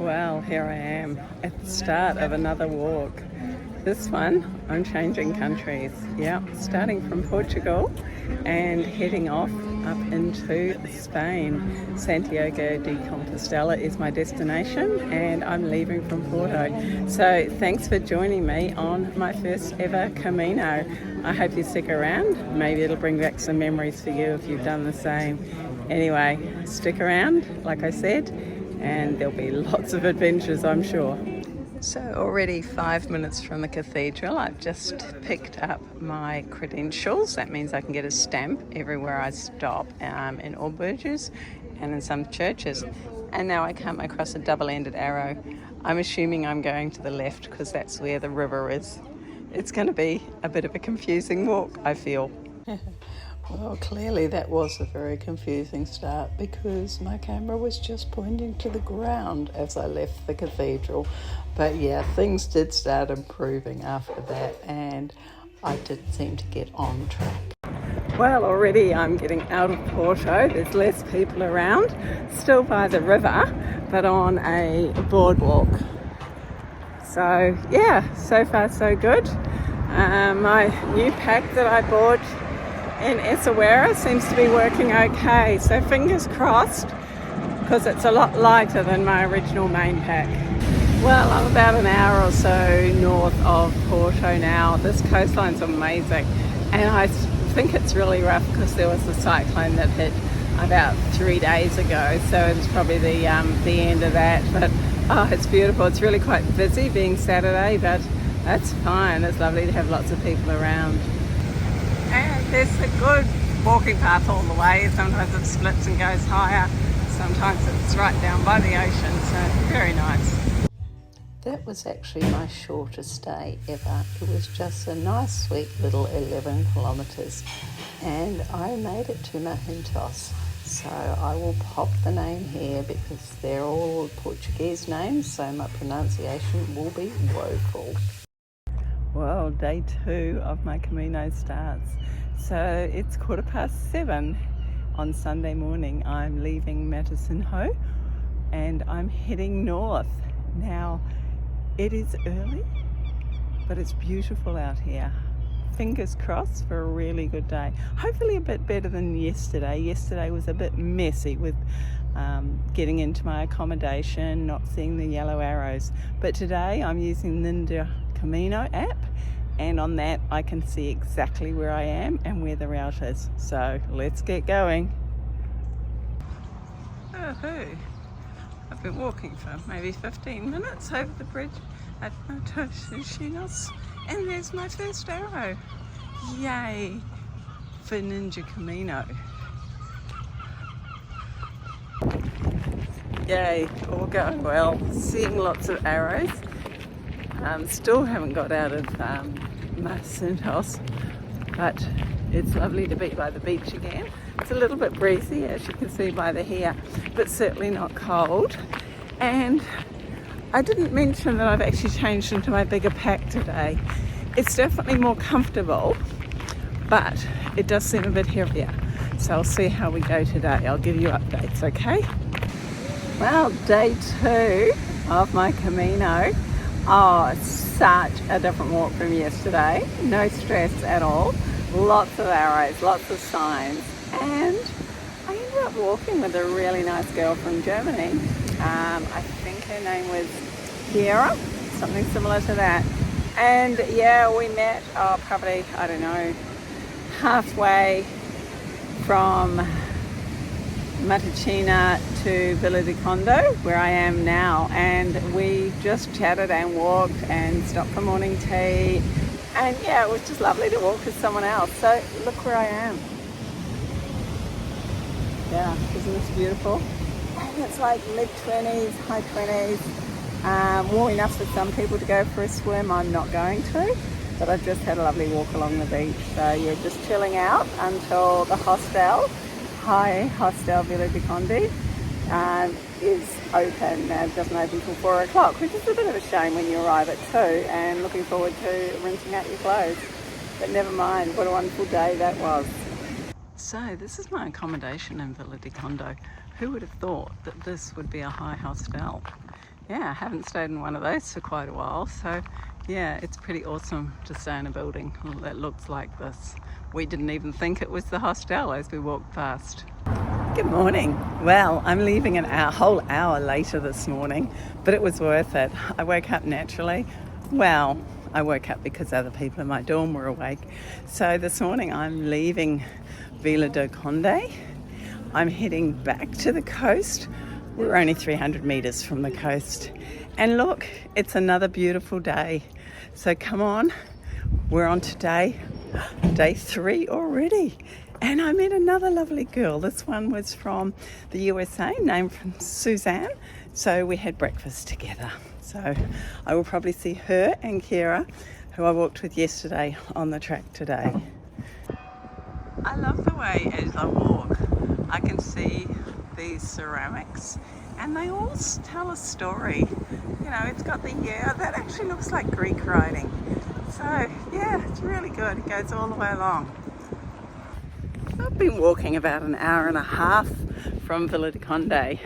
Well, here I am at the start of another walk. This one, I'm changing countries. Yeah, starting from Portugal and heading off up into Spain. Santiago de Compostela is my destination and I'm leaving from Porto. So thanks for joining me on my first ever Camino. I hope you stick around. Maybe it'll bring back some memories for you if you've done the same. Anyway, stick around, like I said, and there'll be lots of adventures, I'm sure. So already 5 minutes from the cathedral, I've just picked up my credentials. That means I can get a stamp everywhere I stop, in all bridges and in some churches. And now I come across a double-ended arrow. I'm assuming I'm going to the left because that's where the river is. It's going to be a bit of a confusing walk, I feel. Well, clearly that was a very confusing start because my camera was just pointing to the ground as I left the cathedral. But yeah, things did start improving after that and I did seem to get on track. Well, already I'm getting out of Porto. There's less people around, still by the river, but on a boardwalk. So yeah, so far so good. My new pack that I bought in Essaouira seems to be working okay, so fingers crossed because it's a lot lighter than my original main pack. Well, I'm about an hour or so north of Porto now. This coastline's amazing and I think it's really rough because there was a cyclone that hit about 3 days ago, so it's probably the end of that, but oh, it's beautiful. It's really quite busy being Saturday, but that's fine. It's lovely to have lots of people around. And there's a good walking path all the way. Sometimes it splits and goes higher. Sometimes it's right down by the ocean, so very nice. That was actually my shortest stay ever. It was just a nice sweet little 11 kilometres and I made it to Mahintos. So I will pop the name here because they're all Portuguese names, so my pronunciation will be woeful. Well, day 2 of my Camino starts. So it's 7:15 on Sunday morning. I'm leaving Matinho and I'm heading north. Now, it is early, but it's beautiful out here. Fingers crossed for a really good day. Hopefully a bit better than yesterday. Yesterday was a bit messy with getting into my accommodation, not seeing the yellow arrows. But today I'm using the Camino app, and on that I can see exactly where I am and where the route is. So let's get going. I've been walking for maybe 15 minutes over the bridge at Matosinhos, and there's my first arrow. Yay for Ninja Camino. Yay, all going well. Seeing lots of arrows. Still haven't got out of Matinho, but it's lovely to be by the beach again. It's a little bit breezy, as you can see by the hair, but certainly not cold. And I didn't mention that I've actually changed into my bigger pack today. It's definitely more comfortable, but it does seem a bit heavier. So I'll see how we go today. I'll give you updates, okay? Well, day 2 of my Camino. Oh, it's such a different walk from yesterday. No stress at all. Lots of arrows, lots of signs. And I ended up walking with a really nice girl from Germany. I think her name was Kiera, something similar to that. And yeah, we met probably, I don't know, halfway from Matachina to Villa de Condo, where I am now, and we just chatted and walked and stopped for morning tea, and yeah, it was just lovely to walk with someone else. So look where I am. Yeah, isn't this beautiful? And it's like mid-20s, high 20s, warm enough for some people to go for a swim. I'm not going to, but I've just had a lovely walk along the beach. So yeah, just chilling out until the hostel Villa de Conde is open. It doesn't open till 4 o'clock, which is a bit of a shame when you arrive at 2, and looking forward to rinsing out your clothes. But never mind, what a wonderful day that was. So this is my accommodation in Villa de Condo. Who would have thought that this would be a high hostel? yeah, I haven't stayed in one of those for quite a while. So yeah, it's pretty awesome to stay in a building that looks like this. We didn't even think it was the hostel as we walked past. Good morning. Well, I'm leaving a whole hour later this morning, but it was worth it. I woke up naturally. Well, I woke up because other people in my dorm were awake. So this morning I'm leaving Vila do Conde. I'm heading back to the coast. We're only 300 metres from the coast. And look, it's another beautiful day. So come on, we're on today, day 3 already. And I met another lovely girl. This one was from the USA, named from Suzanne. So we had breakfast together. So I will probably see her and Kira, who I walked with yesterday, on the track today. I love the way as I walk, I can see these ceramics and they all tell a story. You know, it's got that actually looks like Greek writing. So yeah, it's really good. It goes all the way along. I've been walking about an hour and a half from Vila do Conde,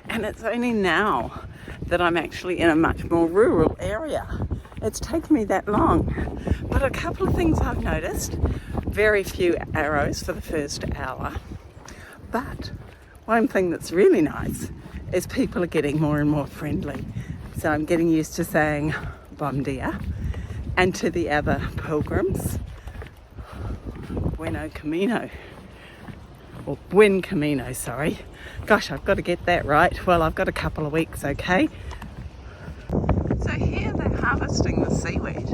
and it's only now that I'm actually in a much more rural area. It's taken me that long. But a couple of things I've noticed: very few arrows for the first hour. But one thing that's really nice is people are getting more and more friendly. So I'm getting used to saying bom dia, and to the other pilgrims, bueno camino. Or buen camino, sorry. Gosh, I've got to get that right. Well, I've got a couple of weeks, okay? So here they're harvesting the seaweed.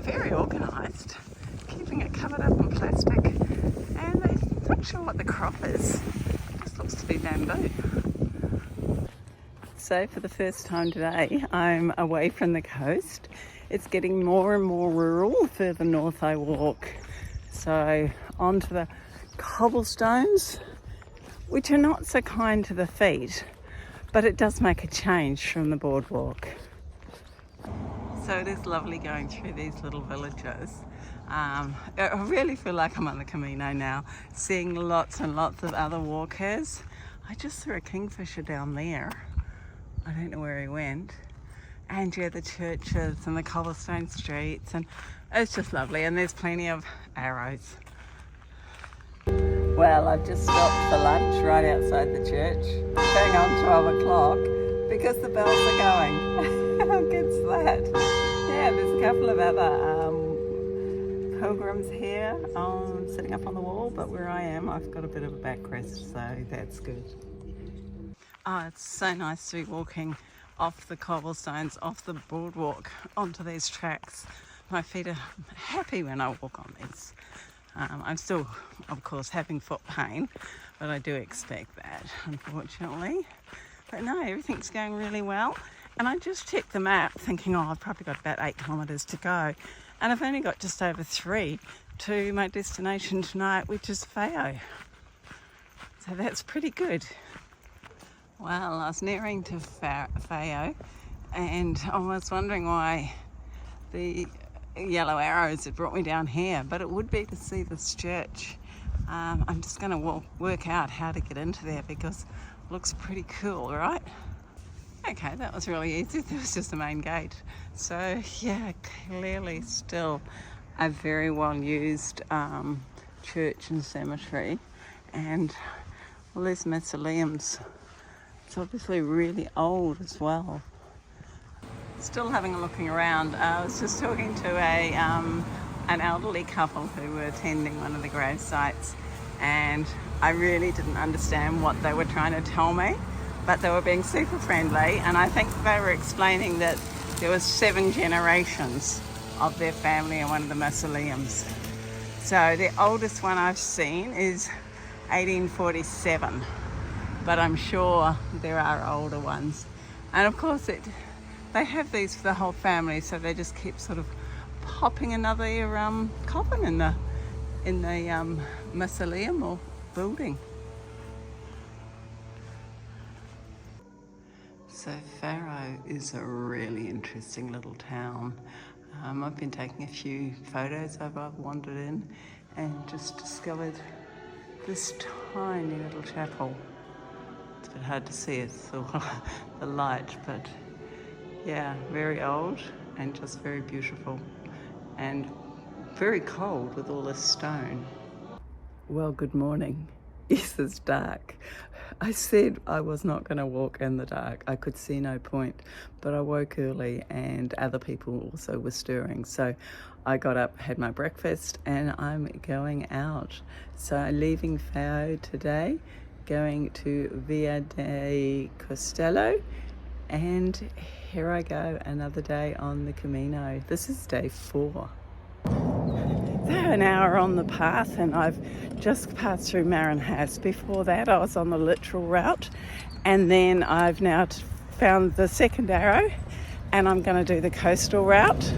Very organised. Keeping it covered up in plastic. And they're not sure what the crop is. It just looks to be bamboo. So for the first time today, I'm away from the coast. It's getting more and more rural the further north I walk. So onto the cobblestones, which are not so kind to the feet, but it does make a change from the boardwalk. So it is lovely going through these little villages. I really feel like I'm on the Camino now, seeing lots and lots of other walkers. I just saw a kingfisher down there. I don't know where he went. And yeah, the churches and the cobblestone streets, and it's just lovely, and there's plenty of arrows. Well, I've just stopped for lunch right outside the church, going on 12 o'clock because the bells are going. How good's that? Yeah, there's a couple of other pilgrims here sitting up on the wall, but where I am, I've got a bit of a backrest, so that's good. Oh, it's so nice to be walking off the cobblestones, off the boardwalk, onto these tracks. My feet are happy when I walk on these. I'm still, of course, having foot pain, but I do expect that, unfortunately. But no, everything's going really well. And I just checked the map thinking, oh, I've probably got about 8 kilometres to go. And I've only got just over 3 to my destination tonight, which is Fao. So that's pretty good. Well, I was nearing to Fao, and I was wondering why the yellow arrows had brought me down here, but it would be to see this church. I'm just going to work out how to get into there because it looks pretty cool, right? Okay, that was really easy. There was just the main gate. So yeah, clearly still a very well used church and cemetery, and all these mausoleums. It's obviously really old as well. Still having a looking around. I was just talking to an elderly couple who were attending one of the grave sites, and I really didn't understand what they were trying to tell me, but they were being super friendly, and I think they were explaining that there was 7 generations of their family in one of the mausoleums. So the oldest one I've seen is 1847, but I'm sure there are older ones. And of course they have these for the whole family, so they just keep sort of popping another coffin in the mausoleum or building. So Faro is a really interesting little town. I've been taking a few photos as I've wandered in and just discovered this tiny little chapel. It's a bit hard to see it through the light, but Yeah, very old and just very beautiful and very cold with all this stone. Well, good morning. Yes, it's dark. I said I was not going to walk in the dark. I could see no point, but I woke early and other people also were stirring. So I got up, had my breakfast, and I'm going out. So I'm leaving Fao today, going to Via de Costello, and here I go, another day on the Camino. This is day 4. They're an hour on the path and I've just passed through Marinhas. Before that I was on the literal route, and then I've now found the second arrow and I'm going to do the coastal route.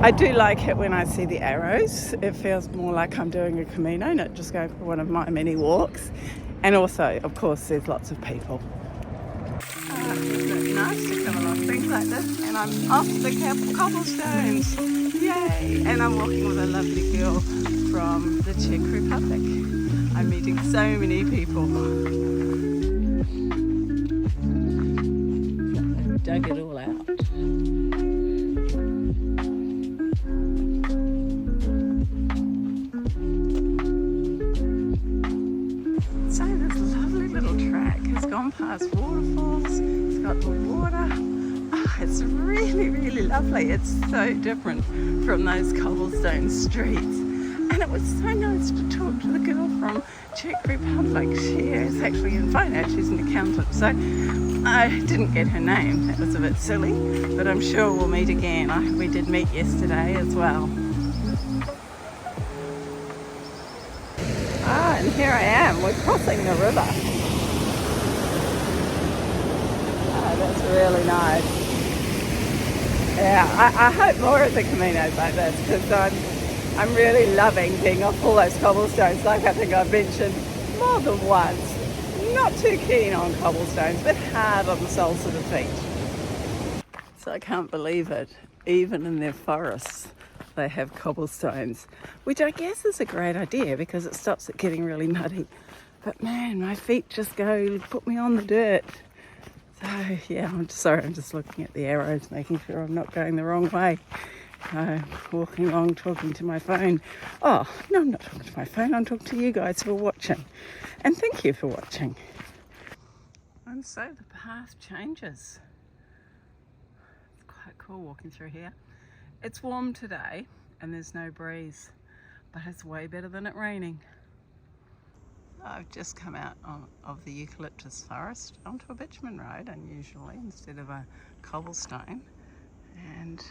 I do like it when I see the arrows. It feels more like I'm doing a Camino, not just going for one of my many walks. And also, of course, there's lots of people. It's nice to come along things like this, and I'm off the cobblestones. Yay! And I'm walking with a lovely girl from the Czech Republic. I'm meeting so many people. I dug it all out. So this lovely little track has gone past waterfalls, it's got the water. Oh, it's really, really lovely. It's so different from those cobblestone streets. And it was so nice to talk to the girl from Czech Republic. She is actually in finance, she's an accountant. So I didn't get her name, that was a bit silly, but I'm sure we'll meet again. We did meet yesterday as well. And here I am, we're crossing the river. Oh, that's really nice. Yeah, I hope more of the Caminos like this, because I'm really loving being off all those cobblestones. Like I think I've mentioned more than once. Not too keen on cobblestones, but hard on the soles of the feet. So I can't believe it, even in their forests they have cobblestones, which I guess is a great idea because it stops it getting really muddy. But man, my feet just put me on the dirt. So yeah, I'm just looking at the arrows, making sure I'm not going the wrong way. Walking along, talking to my phone. Oh, no, I'm not talking to my phone, I'm talking to you guys who are watching. And thank you for watching. And so the path changes. It's quite cool walking through here. It's warm today and there's no breeze, but it's way better than it raining. I've just come out of the eucalyptus forest onto a bitumen road, unusually, instead of a cobblestone. And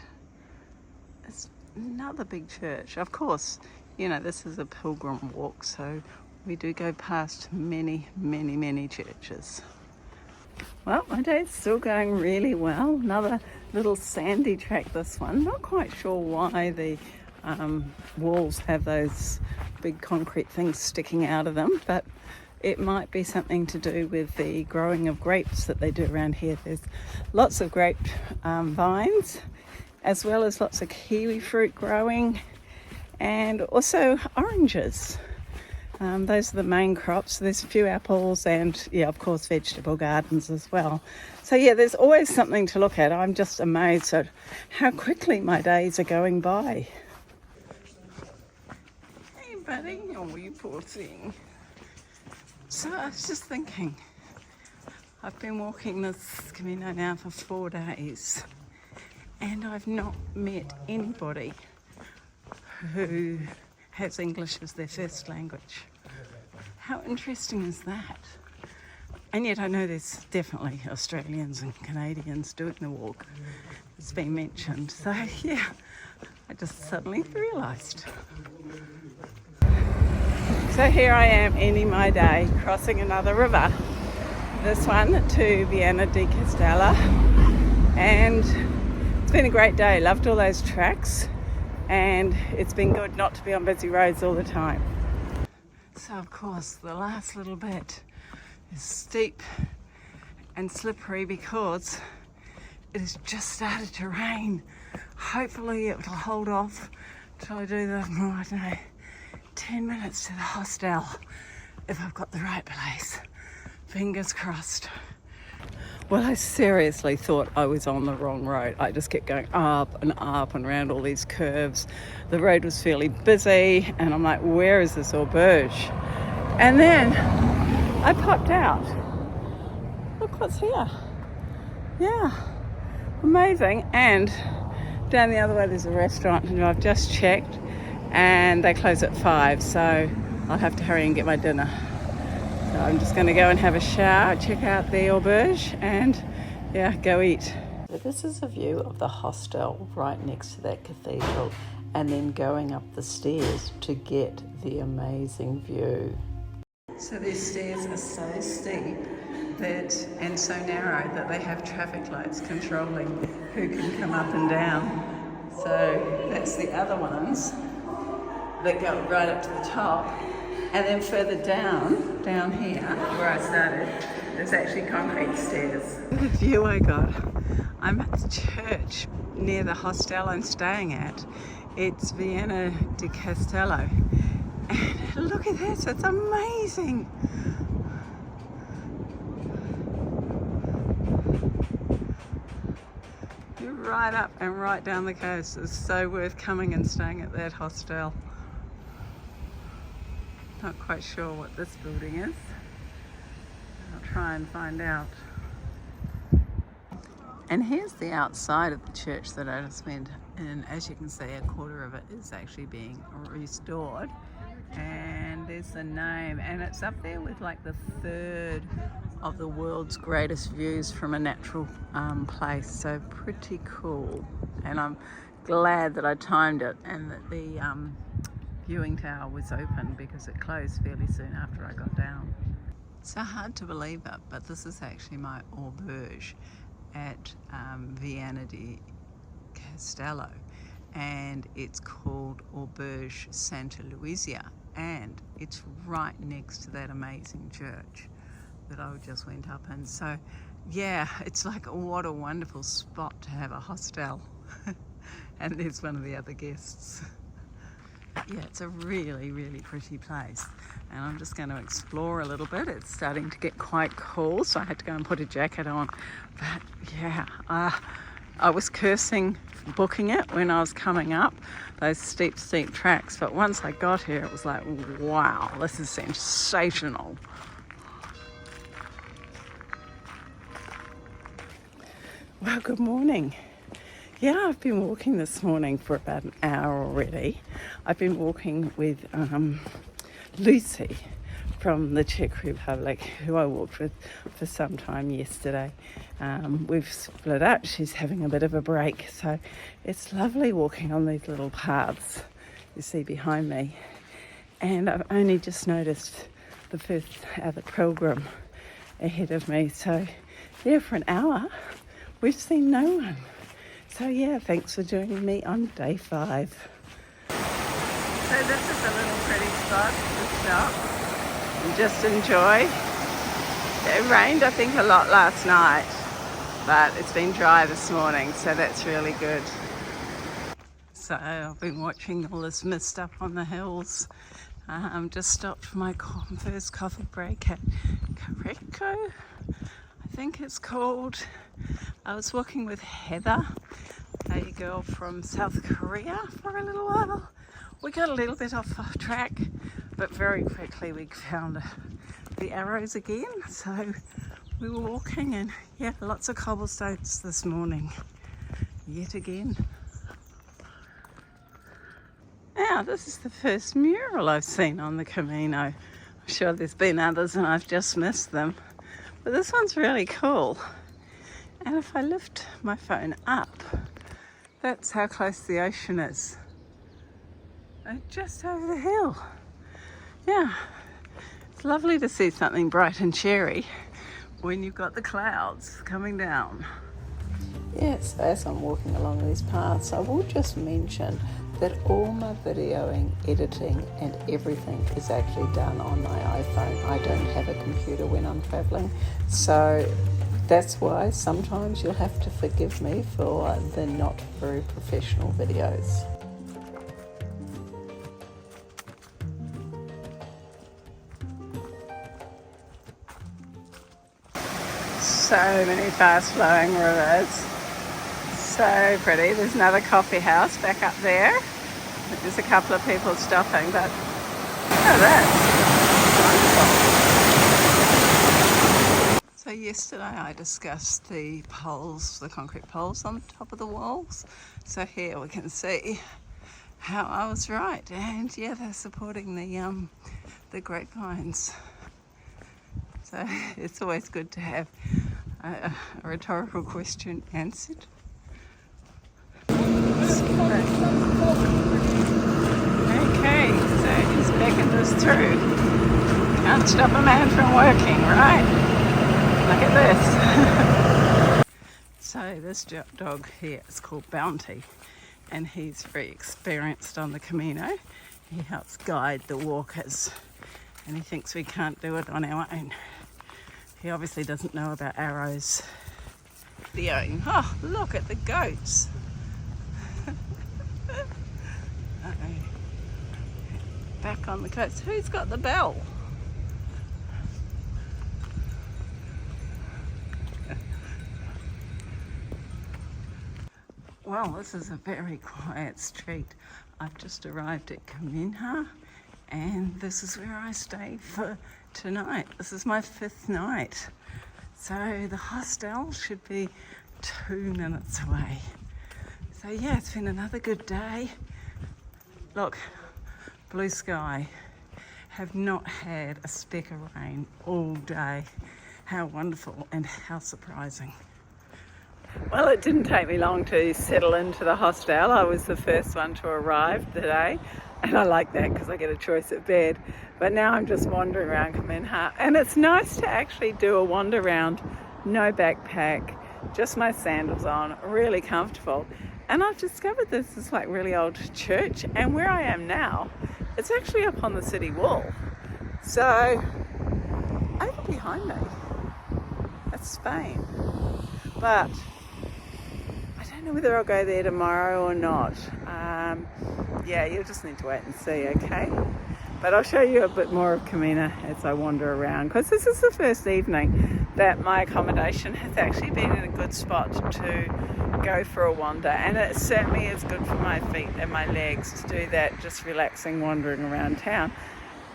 it's another big church. Of course, you know, this is a pilgrim walk, so we do go past many, many, many churches. Well, my day's still going really well. Another little sandy track, this one. Not quite sure why the walls have those big concrete things sticking out of them, but it might be something to do with the growing of grapes that they do around here. There's lots of grape vines, as well as lots of kiwi fruit growing, and also oranges. Those are the main crops. There's a few apples and, yeah, of course, vegetable gardens as well. So, yeah, there's always something to look at. I'm just amazed at how quickly my days are going by. Hey, buddy. Oh, you poor thing. So I was just thinking, I've been walking this Camino now for 4 days, and I've not met anybody who has English as their first language. How interesting is that? And yet I know there's definitely Australians and Canadians doing the walk. It's been mentioned. So yeah, I just suddenly realised. So here I am ending my day crossing another river. This one to Via de Compostela. And it's been a great day. Loved all those tracks. And it's been good not to be on busy roads all the time. So of course the last little bit is steep and slippery because it has just started to rain. Hopefully it will hold off till I do the, I don't know, 10 minutes to the hostel if I've got the right place. Fingers crossed. Well, I seriously thought I was on the wrong road. I just kept going up and around all these curves. The road was fairly busy and I'm like, where is this auberge? And then I popped out. Look what's here. Yeah, amazing. And down the other way there's a restaurant and I've just checked and they close at 5, so I'll have to hurry and get my dinner. So I'm just going to go and have a shower, check out the auberge and yeah, go eat. So this is a view of the hostel right next to that cathedral and then going up the stairs to get the amazing view. So these stairs are so steep and so narrow that they have traffic lights controlling who can come up and down. So that's the other ones that go right up to the top. And then further down here, where I started, there's actually concrete stairs. Look at the view I got. I'm at the church near the hostel I'm staying at. It's Santiago de Compostela. And look at this, it's amazing. You're right up and right down the coast. It's so worth coming and staying at that hostel. Not quite sure what this building is. I'll try and find out. And here's the outside of the church that I just went in. As you can see, a quarter of it is actually being restored. And there's the name, and it's up there with like the 3rd of the world's greatest views from a natural place. So pretty cool. And I'm glad that I timed it and that the viewing tower was open because it closed fairly soon after I got down. So hard to believe it, but this is actually my auberge at Santiago de Compostela, and it's called Auberge Santa Lucia, and it's right next to that amazing church that I just went up in. So yeah, it's like, what a wonderful spot to have a hostel. And there's one of the other guests. Yeah, it's a really, really pretty place. And I'm just going to explore a little bit. It's starting to get quite cool, so I had to go and put a jacket on. But yeah, I was cursing booking it when I was coming up, those steep tracks. But once I got here, it was like, wow, this is sensational. Well, good morning. Yeah, I've been walking this morning for about an hour already. I've been walking with Lucy from the Czech Republic, who I walked with for some time yesterday. We've split up. She's having a bit of a break, so it's lovely walking on these little paths you see behind me. And I've only just noticed the first other pilgrim ahead of me. So yeah, for an hour, we've seen no one. So yeah, thanks for joining me on day 5. So this is a little pretty spot to stop and just enjoy. It rained, I think, a lot last night, but it's been dry this morning, so that's really good. So I've been watching all this mist up on the hills. Just stopped for my first coffee break at Careco, I think it's called. I was walking with Heather, a girl from South Korea, for a little while. We got a little bit off track, but very quickly we found the arrows again. So we were walking, and yeah, lots of cobblestones this morning, yet again. Now, this is the first mural I've seen on the Camino. I'm sure there's been others and I've just missed them, but this one's really cool. And if I lift my phone up, that's how close the ocean is. Just over the hill. Yeah, it's lovely to see something bright and cheery when you've got the clouds coming down. Yes, as I'm walking along these paths, I will just mention that all my videoing, editing and everything is actually done on my iPhone. I don't have a computer when I'm traveling, so that's why sometimes you'll have to forgive me for the not very professional videos. So many fast-flowing rivers. So pretty. There's another coffee house back up there. There's a couple of people stopping, but look at that. Wonderful. So yesterday I discussed the poles, the concrete poles on top of the walls. So here we can see how I was right. And yeah, they're supporting the grapevines. So it's always good to have a rhetorical question answered. Okay, so he's beckoned us through. Can't stop a man from working, right? Look at this. So this dog here is called Bounty, and he's very experienced on the camino. He helps guide the walkers, and he thinks we can't do it on our own. He obviously doesn't know about arrows. Oh, look at the goats. Back on the coast. Who's got the bell? Well, this is a very quiet street. I've just arrived at Camino, and this is where I stay for tonight. This is my 5th night. So the hostel should be 2 minutes away. So yeah, it's been another good day. Look, blue sky. Have not had a speck of rain all day. How wonderful and how surprising. Well, it didn't take me long to settle into the hostel. I was the first one to arrive today, and I like that because I get a choice of bed. But now I'm just wandering around Camino, and it's nice to actually do a wander around, no backpack, just my sandals on, really comfortable. And I've discovered this is like really old church, and where I am now, it's actually up on the city wall. So over behind me, that's Spain. But I don't know whether I'll go there tomorrow or not. Yeah, you'll just need to wait and see, okay? But I'll show you a bit more of Camino as I wander around, because this is the first evening that my accommodation has actually been in a good spot to go for a wander, and it certainly is good for my feet and my legs to do that, just relaxing, wandering around town.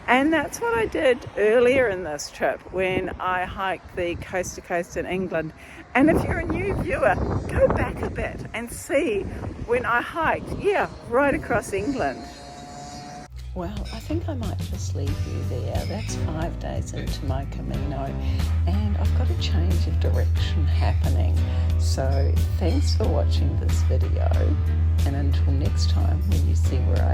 And that's what I did earlier in this trip when I hiked the coast to coast in England. And if you're a new viewer, go back a bit and see when I hiked, right across England. Well, I think I might just leave you there. That's 5 days into my Camino, and I've got a change of direction happening. So thanks for watching this video, and until next time when you see where I